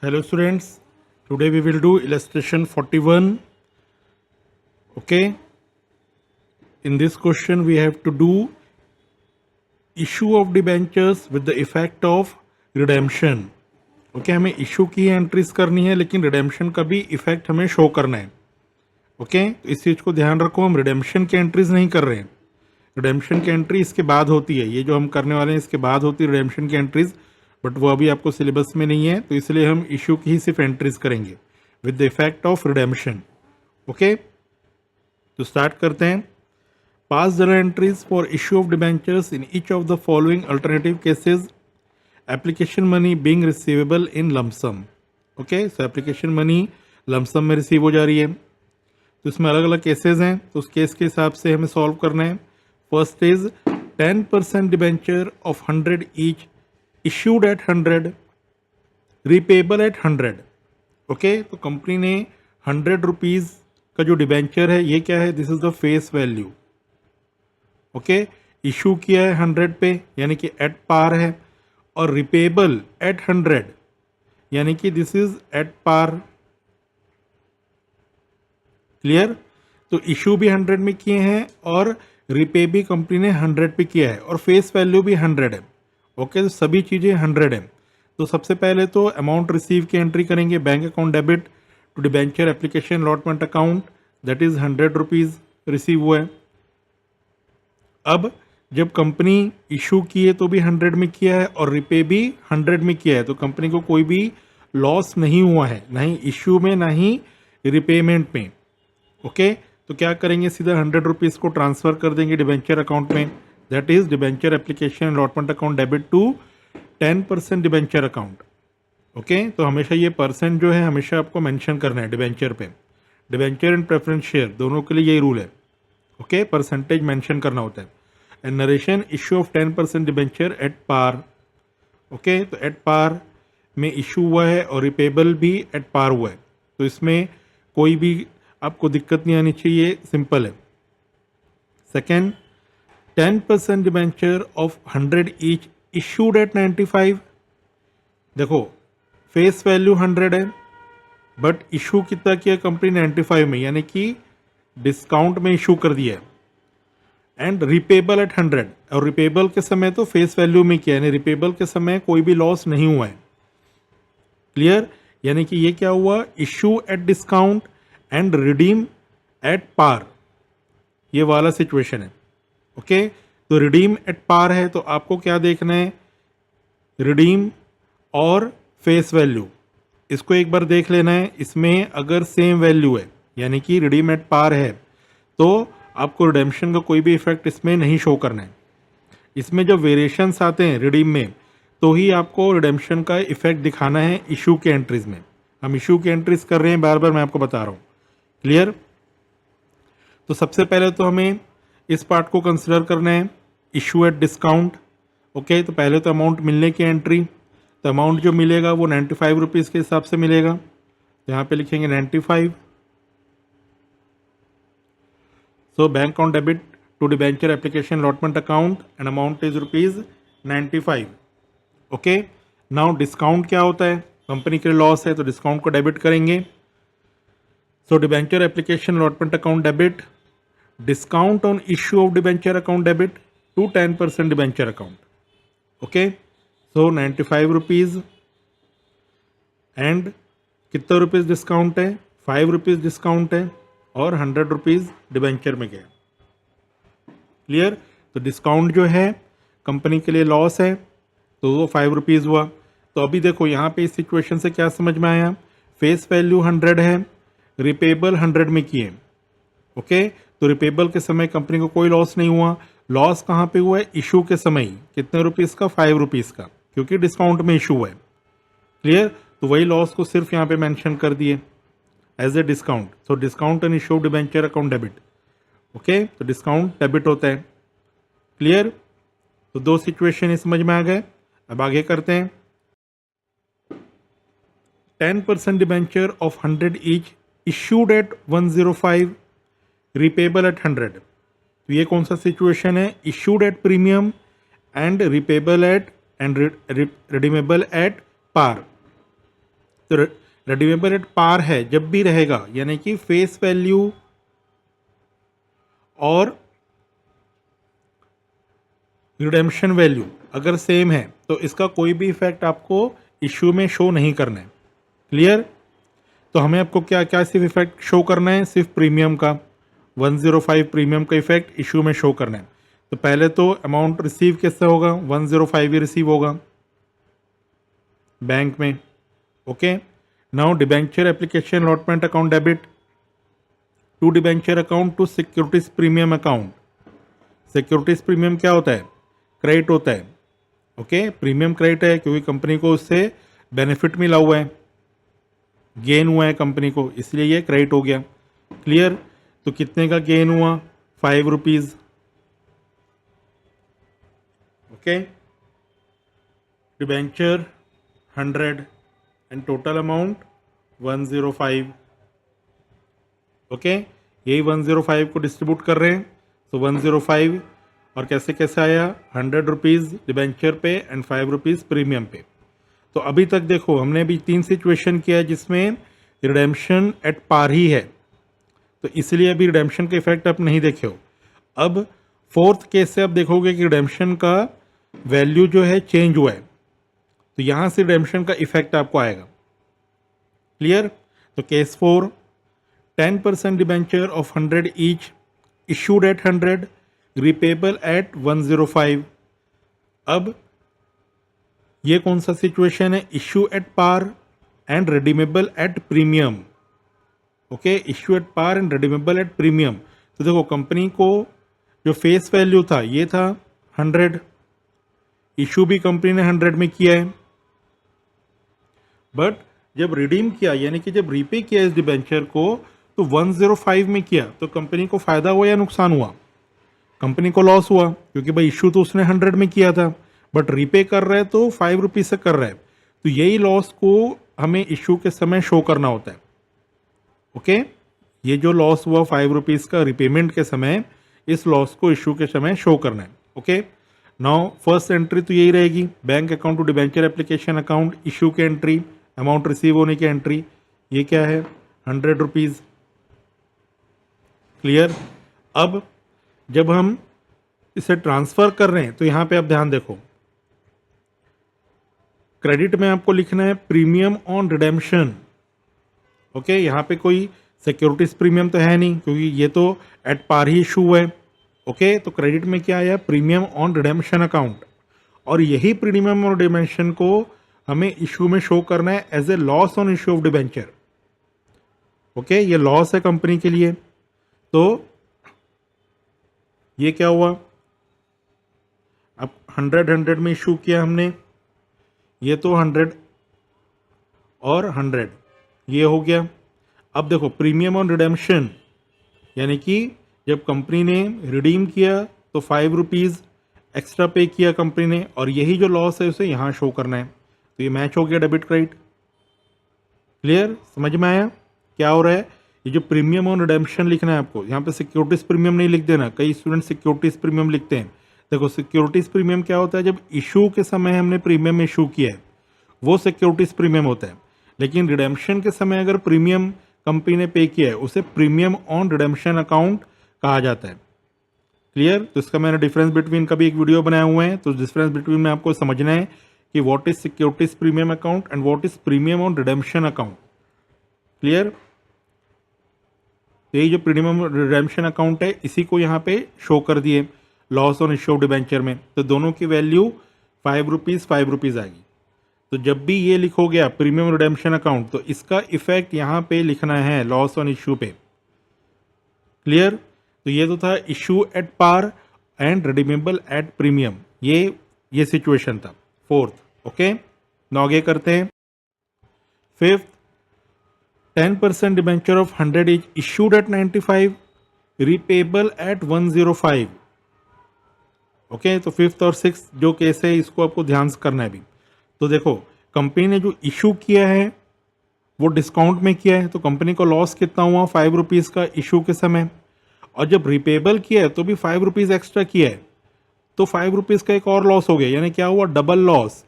Hello students, today we will do illustration 41. Okay, in this question we have to do issue of debentures with the effect of redemption. Okay, हमें issue की entries करनी है लेकिन redemption का भी effect हमें show करना है. ओके तो इस चीज़ को ध्यान रखो, हम redemption की एंट्रीज नहीं कर रहे हैं. रिडेम्पशन की एंट्री इसके बाद होती है, ये जो हम करने वाले हैं इसके बाद होती है रिडेम्पशन की एंट्रीज, बट वो अभी आपको सिलेबस में नहीं है तो इसलिए हम इशू की ही सिर्फ एंट्रीज करेंगे with the effect of redemption. Okay तो स्टार्ट करते हैं. पास journal entries for issue of debentures in each of the following alternative cases. Application money being receivable in lump sum. Okay so application money lump sum में receive हो जा रही है, तो इसमें अलग अलग केसेस हैं, तो उस केस के हिसाब से हमें सॉल्व करना है. First is 10% debenture of 100 each issued at 100 repayable at 100. Okay तो कंपनी ने 100 रुपीज़ का जो डिबेंचर है ये क्या है, this is the face value. Okay issue किया है 100 पे यानी कि एट पार है, और रिपेबल एट 100 यानी कि this is at par. Clear. तो इशू भी 100 में किए हैं और रिपे भी कंपनी ने 100 पे किया है और फेस वैल्यू भी 100 है. ओके तो सभी चीज़ें 100 है. तो सबसे पहले तो अमाउंट रिसीव की एंट्री करेंगे. Bank account debit to debenture application allotment account, that is 100 rupees receive हुआ है. अब जब कंपनी इशू किए तो भी 100 में किया है और रिपे भी 100 में किया है, तो कंपनी को कोई भी लॉस नहीं हुआ है, ना ही इशू में ना ही रिपेमेंट में. ओके तो क्या करेंगे, सीधा 100 रुपीज़ को ट्रांसफ़र कर देंगे डिबेंचर अकाउंट में, that is debenture application allotment account debit to 10% debenture account. Okay तो हमेशा ये परसेंट जो है हमेशा आपको मेंशन करना है डिबेंचर पे. डिबेंचर एंड प्रेफरेंस शेयर दोनों के लिए यही रूल है. ओके परसेंटेज मेंशन करना होता है. And narration issue of 10% debenture at par. Okay तो एट पार में इशू हुआ है और रिपेबल भी एट पार हुआ है, तो इसमें कोई भी आपको दिक्कत नहीं आनी चाहिए, सिंपल है. Second 10% debenture of 100 each issued at 95. देखो फेस वैल्यू 100 है बट इशू कितना किया कंपनी 95 में, यानी कि डिस्काउंट में इशू कर दिया है. एंड रिपेबल एट 100, और रिपेबल के समय तो फेस वैल्यू में किया, यानी रिपेबल के समय कोई भी लॉस नहीं हुआ है. क्लियर. यानी कि ये क्या हुआ, issue at discount and redeem at par, ये वाला सिचुएशन है. ओके तो रिडीम एट पार है तो आपको क्या देखना है, रिडीम और फेस वैल्यू, इसको एक बार देख लेना है. इसमें अगर सेम वैल्यू है यानी कि रिडीम एट पार है तो आपको रिडेम्पशन का कोई भी इफेक्ट इसमें नहीं शो करना है. इसमें जब वेरिएशंस आते हैं रिडीम में तो ही आपको रिडेम्पशन का इफेक्ट दिखाना है इशू के एंट्रीज में. हम इशू की एंट्रीज कर रहे हैं, बार बार मैं आपको बता रहा हूँ. क्लियर. तो सबसे पहले तो हमें इस पार्ट को कंसिडर करना है, इशू एट डिस्काउंट. ओके तो पहले तो अमाउंट मिलने की एंट्री, तो अमाउंट जो मिलेगा वो 95 रुपीज़ के हिसाब से मिलेगा, तो यहाँ पे लिखेंगे 95. So bank account debit to debenture application allotment account and amount is rupees 95. Okay now discount क्या होता है, कंपनी के लॉस है तो डिस्काउंट को डेबिट करेंगे. So debenture application allotment account debit, discount on issue of debenture account debit to 10% debenture account. Okay, so 95 rupees and कितना rupees discount है, 5 रुपीज़ डिस्काउंट है और 100 रुपीज़ डिबेंचर में गया. क्लियर. तो डिस्काउंट जो है कंपनी के लिए लॉस है तो वो 5 रुपीज़ हुआ. तो अभी देखो यहाँ पे इस सिचुएशन से क्या समझ में आया, फेस वैल्यू 100 है, रिपेबल 100 में किए. ओके तो रिपेबल के समय कंपनी को कोई लॉस नहीं हुआ. लॉस कहाँ पे हुआ है, इशू के समय ही. कितने रुपीज़ का, 5 रुपीज़ का, क्योंकि डिस्काउंट में इशू है. क्लियर. तो वही लॉस को सिर्फ यहाँ पे मेंशन कर दिए as a discount. So discount and issue debenture account debit. Okay तो डिस्काउंट डेबिट होता है. क्लियर. तो दो सिचुएशन समझ में आ गए. अब आगे करते हैं. 10% debenture of 100 each issued at 105 repayable at 100. तो ये कौन सा सिचुएशन है, issued at premium and repayable at and redeemable at par. तो रिडीमेबल एट पार है जब भी रहेगा, यानी कि फेस वैल्यू और रिडेम्पशन वैल्यू अगर सेम है तो इसका कोई भी इफेक्ट आपको इश्यू में शो नहीं करना है। क्लियर? तो हमें आपको क्या क्या सिर्फ इफेक्ट शो करना है, सिर्फ प्रीमियम का 105 प्रीमियम का इफेक्ट इश्यू में शो करना है। तो पहले तो अमाउंट रिसीव कैसे होगा, 105 ही रिसीव होगा बैंक में। Okay, now debenture application allotment account debit to debenture account to securities premium account. Securities premium क्या होता है, क्रेडिट होता है। ओके, प्रीमियम क्रेडिट है क्योंकि कंपनी को उससे बेनिफिट मिला हुआ है, गेन हुआ है कंपनी को, इसलिए ये क्रेडिट हो गया। क्लियर? तो कितने का गेन हुआ, 5 rupees. Okay, debenture 100 and total amount 105। Okay, यही 105 को डिस्ट्रीब्यूट कर रहे हैं, तो 105 और कैसे कैसे आया, 100 रुपीज़ डिबेंचर पे एंड 5 रुपीज़ प्रीमियम पे। तो अभी तक देखो हमने अभी 3 सिचुएशन किया है जिसमें रिडेम्पशन एट पार ही है, तो इसलिए अभी रिडेम्पशन के इफेक्ट आप नहीं देखे हो। अब फोर्थ केस से आप देखोगे कि रिडेम्पशन का वैल्यू जो है चेंज हुआ है, तो यहाँ से रिडेम्पशन का इफेक्ट आपको आएगा। क्लियर? तो case 4, 10% debenture of 100 each issued at 100 repayable at 105। अब ये कौन सा सिचुएशन है, issue at par and redeemable at premium. Okay, issue at par and redeemable at premium. तो देखो कंपनी को जो फेस वैल्यू था ये था 100, इशू भी कंपनी ने 100 में किया है, बट जब रिडीम किया यानी कि जब रीपे किया इस डिबेंचर को तो 105 में किया, तो कंपनी को फायदा हुआ या नुकसान हुआ, कंपनी को लॉस हुआ क्योंकि भाई इशू तो उसने 100 में किया था, बट रीपे कर रहा है तो 5 रुपीज़ से कर रहा है। तो यही लॉस को हमें इशू के समय शो करना होता है। ओके, ये जो लॉस हुआ 5 रुपीज़ का रिपेमेंट के समय, इस लॉस को इशू के समय शो करना है। ओके, नाउ फर्स्ट एंट्री तो यही रहेगी, bank account to debenture application account, issue की एंट्री, अमाउंट रिसीव होने की एंट्री, ये क्या है 100 रुपीज़। क्लियर? अब जब हम इसे ट्रांसफ़र कर रहे हैं तो यहाँ पे आप ध्यान देखो, क्रेडिट में आपको लिखना है प्रीमियम ऑन रिडेम्पशन। ओके, यहाँ पे कोई सिक्योरिटीज प्रीमियम तो है नहीं क्योंकि ये तो एट पार ही इशू है। ओके, तो क्रेडिट में क्या आया, प्रीमियम ऑन रिडेम्पशन अकाउंट, और यही प्रीमियम ऑन रिडेम्पशन को हमें इशू में शो करना है as a loss on issue of debenture. Okay, ये लॉस है कंपनी के लिए, तो ये क्या हुआ, अब 100 में इशू किया हमने, ये तो 100 और 100 ये हो गया। अब देखो प्रीमियम ऑन रिडेम्पशन यानी कि जब कंपनी ने रिडीम किया तो 5 रुपीज़ एक्स्ट्रा पे किया कंपनी ने, और यही जो लॉस है उसे यहाँ शो करना है, तो ये मैच हो गया डेबिट क्रेडिट। क्लियर? समझ में आया क्या हो रहा है? ये जो प्रीमियम ऑन रिडेम्पशन लिखना है आपको, यहाँ पे सिक्योरिटीज प्रीमियम नहीं लिख देना, कई स्टूडेंट सिक्योरिटीज प्रीमियम लिखते हैं। देखो सिक्योरिटीज प्रीमियम क्या होता है, जब इशू के समय हमने प्रीमियम इशू किया है वो सिक्योरिटीज प्रीमियम होता है, लेकिन रिडेम्पशन के समय अगर प्रीमियम कंपनी ने पे किया है उसे प्रीमियम ऑन रिडेम्पशन अकाउंट कहा जाता है। क्लियर? तो इसका मैंने डिफरेंस बिटवीन का भी एक वीडियो बनाया हुआ है, तो डिफरेंस बिटवीन में आपको समझना है कि what is securities premium account and what is premium on redemption account. Clear? यही जो प्रीमियम रिडेम्पशन अकाउंट है इसी को यहाँ पे शो कर दिए loss on issue of debenture में, तो दोनों की वैल्यू 5 रुपीज़ आएगी। तो जब भी ये लिखोगे आप प्रीमियम रिडेम्पशन अकाउंट, तो इसका इफेक्ट यहाँ पे लिखना है लॉस ऑन इशू पे। क्लियर? तो ये तो था issue at par and redeemable at premium, ये सिचुएशन था फोर्थ। ओके, नाउ आगे करते हैं fifth, 10% debenture of 100 is issued at 95 repayable at 105। Okay, तो फिफ्थ और सिक्स जो केस है इसको आपको ध्यान से करना है अभी। तो देखो कंपनी ने जो इशू किया है वो डिस्काउंट में किया है, तो कंपनी को लॉस कितना हुआ 5 रुपीज़ का इशू के समय, और जब रिपेबल किया है तो भी 5 रुपीज़ एक्स्ट्रा किया है, तो 5 रुपीज़ का एक और लॉस हो गया, यानी क्या हुआ डबल लॉस,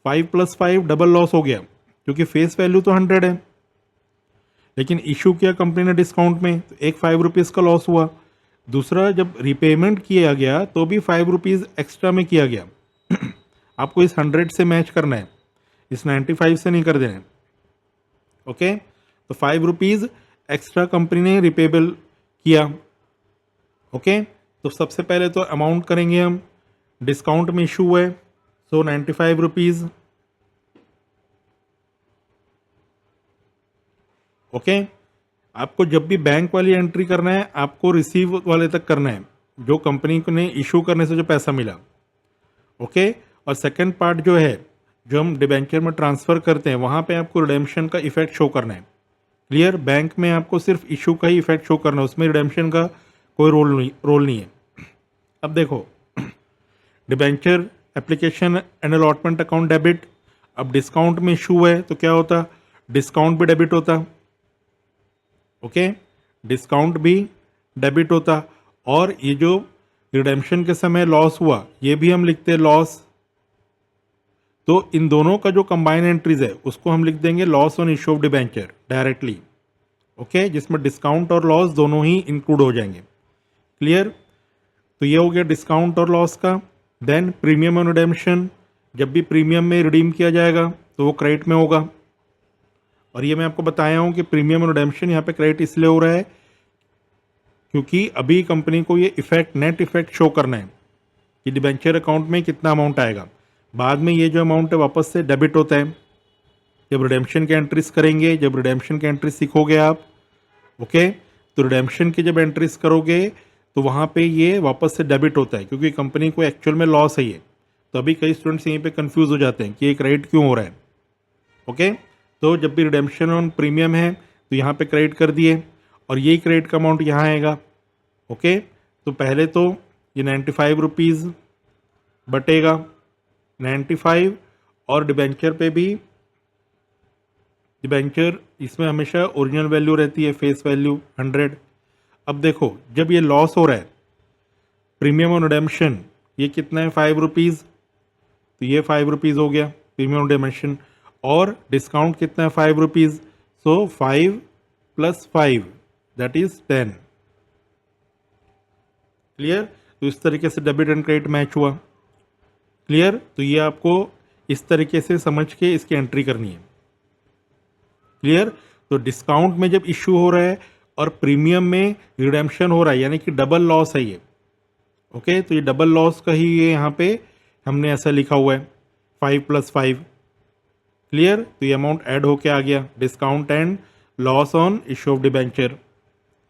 5 + 5 डबल लॉस हो गया। क्योंकि फेस वैल्यू तो 100 है, लेकिन इशू किया कंपनी ने डिस्काउंट में, तो एक 5 रुपीज़ का लॉस हुआ। दूसरा, जब रिपेमेंट किया गया तो भी 5 रुपीज़ एक्स्ट्रा में किया गया। आपको इस 100 से मैच करना है, इस 95 से नहीं कर देना है। ओके, तो 5 रुपीज़ एक्स्ट्रा कंपनी ने रिपेबल किया। ओके, तो सबसे पहले तो अमाउंट करेंगे हम, डिस्काउंट में इशू है, सो 95 रुपीज़। ओके, आपको जब भी बैंक वाली एंट्री करना है, आपको रिसीव वाले तक करना है, जो कंपनी को ने इशू करने से जो पैसा मिला। ओके, और सेकंड पार्ट जो है, जो हम डिबेंचर में ट्रांसफ़र करते हैं, वहाँ पे आपको रिडेम्पशन का इफेक्ट शो करना है। क्लियर, बैंक में आपको सिर्फ इशू का ही इफेक्ट शो करना है, उसमें रिडेम्पशन का कोई रोल नहीं है। अब देखो, debenture application and allotment account debit. अब डिस्काउंट में इशू है तो क्या होता, डिस्काउंट भी डेबिट होता। ओके, डिस्काउंट भी डेबिट होता, और ये जो रिडेम्पशन के समय लॉस हुआ, ये भी हम लिखते हैं लॉस। तो इन दोनों का जो कंबाइन एंट्रीज है, उसको हम लिख देंगे loss on issue of debenture directly. Okay, जिसमें डिस्काउंट और लॉस दोनों ही इंक्लूड हो जाएंगे। क्लियर, तो ये हो गया डिस्काउंट और लॉस का। देन प्रीमियम ऑन रिडेम्पशन, जब भी प्रीमियम में रिडीम किया जाएगा तो वो क्रेडिट में होगा। और ये मैं आपको बताया हूँ कि प्रीमियम ऑन रिडेम्पशन यहाँ पे क्रेडिट इसलिए हो रहा है क्योंकि अभी कंपनी को ये इफेक्ट, नेट इफेक्ट शो करना है कि डिबेंचर अकाउंट में कितना अमाउंट आएगा। बाद में ये जो अमाउंट है वापस से डेबिट होता है जब रिडेम्पशन के एंट्रीज करेंगे। जब रिडेम्पशन के एंट्रीज सीखोगे आप, ओके, तो रिडेम्पशन की जब एंट्रीज करोगे तो वहाँ पे ये वापस से डेबिट होता है, क्योंकि कंपनी को एक्चुअल में लॉस है ये। तो अभी कई स्टूडेंट्स यहीं पे कंफ्यूज हो जाते हैं कि ये क्रेडिट क्यों हो रहा है। ओके, तो जब भी रिडेम्पशन ऑन प्रीमियम है तो यहाँ पे क्रेडिट कर दिए, और यही क्रेडिट का अमाउंट यहाँ आएगा। ओके, तो पहले तो ये 95 रुपीज़ बटेगा 95, और डिबेंचर पे भी, डिबेंचर इसमें हमेशा ओरिजिनल वैल्यू रहती है, फेस वैल्यू 100। अब देखो, जब ये लॉस हो रहा है प्रीमियम ऑन रिडेम्पशन, ये कितना है 5 रुपीज़, तो ये 5 रुपीज़ हो गया प्रीमियम ऑन रिडेम्पशन। और डिस्काउंट कितना है 5 rupees, so 5 + 5 that is 10। Clear, तो इस तरीके से डेबिट एंड क्रेडिट मैच हुआ। क्लियर, तो ये आपको इस तरीके से समझ के इसकी एंट्री करनी है। क्लियर, तो डिस्काउंट में जब इशू हो रहा है और प्रीमियम में रिडेम्पशन हो रहा है, यानी कि डबल लॉस है ये। ओके, तो ये डबल लॉस का ही ये यहाँ पे हमने ऐसा लिखा हुआ है 5 + 5। क्लियर, तो ये अमाउंट ऐड होके आ गया, discount and loss on issue of debenture.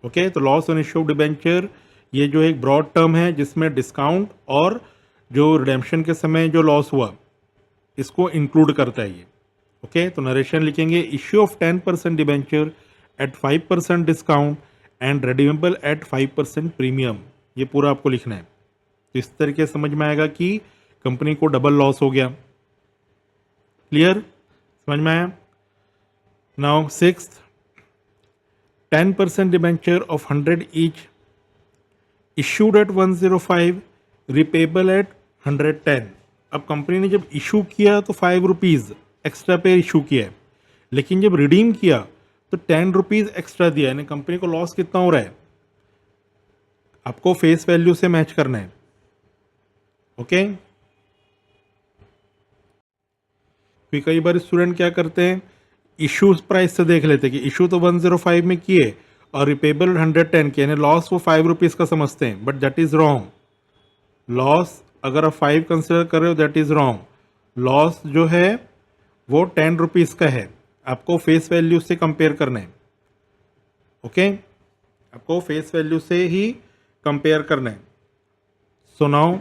Okay, तो loss on issue of debenture ये जो एक ब्रॉड टर्म है जिसमें डिस्काउंट और जो रिडेम्पशन के समय जो लॉस हुआ इसको इंक्लूड करता है ये। ओके, तो नरेशन लिखेंगे, issue of 10% debenture at 5% discount and redeemable at 5% premium. ये पूरा आपको लिखना है। तो इस तरीके से समझ में आएगा कि कंपनी को डबल लॉस हो गया। क्लियर, समझ में आया। Now sixth, 10% debenture of 100 each issued at 105, repayable at 110। अब कंपनी ने जब इशू किया तो 5 रुपीज़ एक्स्ट्रा पे इशू किया है, लेकिन जब रिडीम किया तो 10 रुपीज़ एक्स्ट्रा दिया, यानी कंपनी को लॉस कितना हो रहा है, आपको फेस वैल्यू से मैच करना है। ओके, फिर कई बार स्टूडेंट क्या करते हैं, इशू प्राइस से देख लेते हैं कि इशू तो 105 में किए और रिपेबल 110 किए, यानी लॉस वो 5 रुपीज़ का समझते हैं, but that is wrong. Loss अगर आप 5 कंसिडर कर रहे हो दैट इज़ रॉन्ग। लॉस जो है वो 10 रुपीज़ का है, आपको फेस वैल्यू से कंपेयर करना है। ओके, आपको फेस वैल्यू से ही कंपेयर करना है। सो नाउ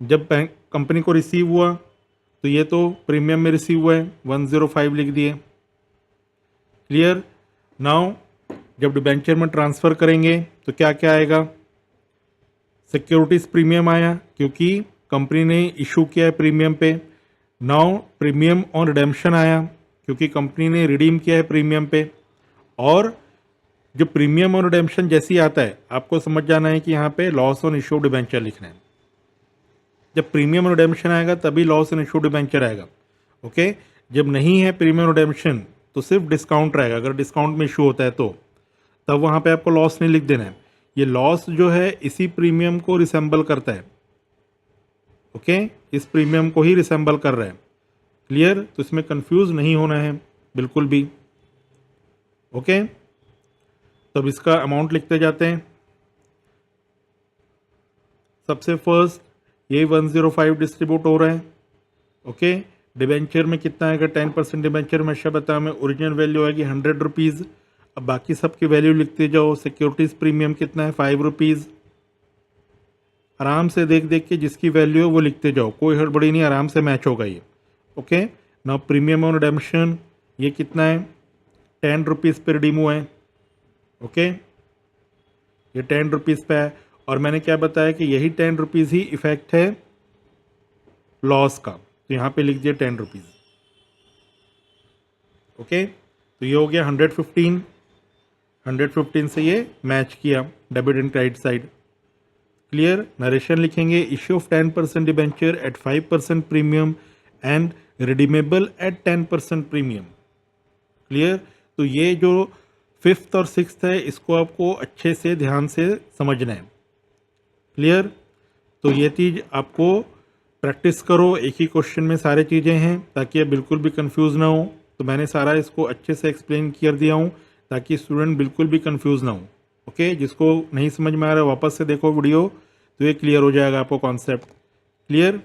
जब बैंक कंपनी को रिसीव हुआ तो ये तो प्रीमियम में रिसीव हुआ है, 105 लिख दिए। क्लियर, नाउ जब डिबेंचर में ट्रांसफ़र करेंगे तो क्या क्या आएगा, सिक्योरिटीज़ प्रीमियम आया क्योंकि कंपनी ने इशू किया है प्रीमियम पे। नाउ प्रीमियम ऑन रिडेम्पशन आया क्योंकि कंपनी ने रिडीम किया है प्रीमियम पे। और जो प्रीमियम ऑन रिडेम्पशन जैसे ही आता है आपको समझ जाना है कि यहाँ पे लॉस ऑन इशू डिबेंचर लिखना है। जब प्रीमियम ऑन रिडेम्पशन आएगा तभी लॉस ऑन इशू डिबेंचर आएगा। ओके, जब नहीं है प्रीमियम रिडेम्पशन तो सिर्फ डिस्काउंट रहेगा, अगर डिस्काउंट में इशू होता है तो तब वहाँ पे आपको लॉस नहीं लिख देना है। ये लॉस जो है इसी प्रीमियम को रिसेंबल करता है, ओके, इस प्रीमियम को ही रिसेंबल कर रहा है। क्लियर? तो इसमें कंफ्यूज नहीं होना है बिल्कुल भी, ओके। तो अब इसका अमाउंट लिखते जाते हैं। सबसे फर्स्ट ये 105 डिस्ट्रीब्यूट हो रहा है, ओके। डिबेंचर में कितना आएगा? 10% डिबेंचर में अच्छा बताया मैं, ओरिजिनल वैल्यू आएगी 100 रुपीज़। अब बाकी सबकी वैल्यू लिखते जाओ। सिक्योरिटीज़ प्रीमियम कितना है? 5 रुपीज़। आराम से देख देख के जिसकी वैल्यू है वो लिखते जाओ, कोई हड़बड़ी नहीं, आराम से मैच होगा ये, okay. Now premium on redemption ये कितना है? 10 रुपीज़ पे रिडीम हुआ है, ओके। ये 10 रुपीज़ पे है और मैंने क्या बताया कि यही 10 रुपीज़ ही इफेक्ट है लॉस का, तो यहाँ पे लिख दिया 10 रुपीज़, ओके। तो ये हो गया 115, 115 से ये मैच किया debit and credit side. Clear? Narration लिखेंगे, issue of 10% debenture at 5% premium and redeemable at 10% premium. Clear? तो ये जो 5th और 6th है इसको आपको अच्छे से ध्यान से समझना है। क्लियर? तो ये चीज़ आपको प्रैक्टिस करो, एक ही क्वेश्चन में सारे चीज़ें हैं ताकि आप बिल्कुल भी कंफ्यूज ना हो। तो मैंने सारा इसको अच्छे से एक्सप्लेन कर दिया हूँ ताकि स्टूडेंट बिल्कुल भी कंफ्यूज ना हो, ओके। जिसको नहीं समझ में आ रहा है वापस से देखो वीडियो, तो ये क्लियर हो जाएगा आपको कॉन्सेप्ट। क्लियर?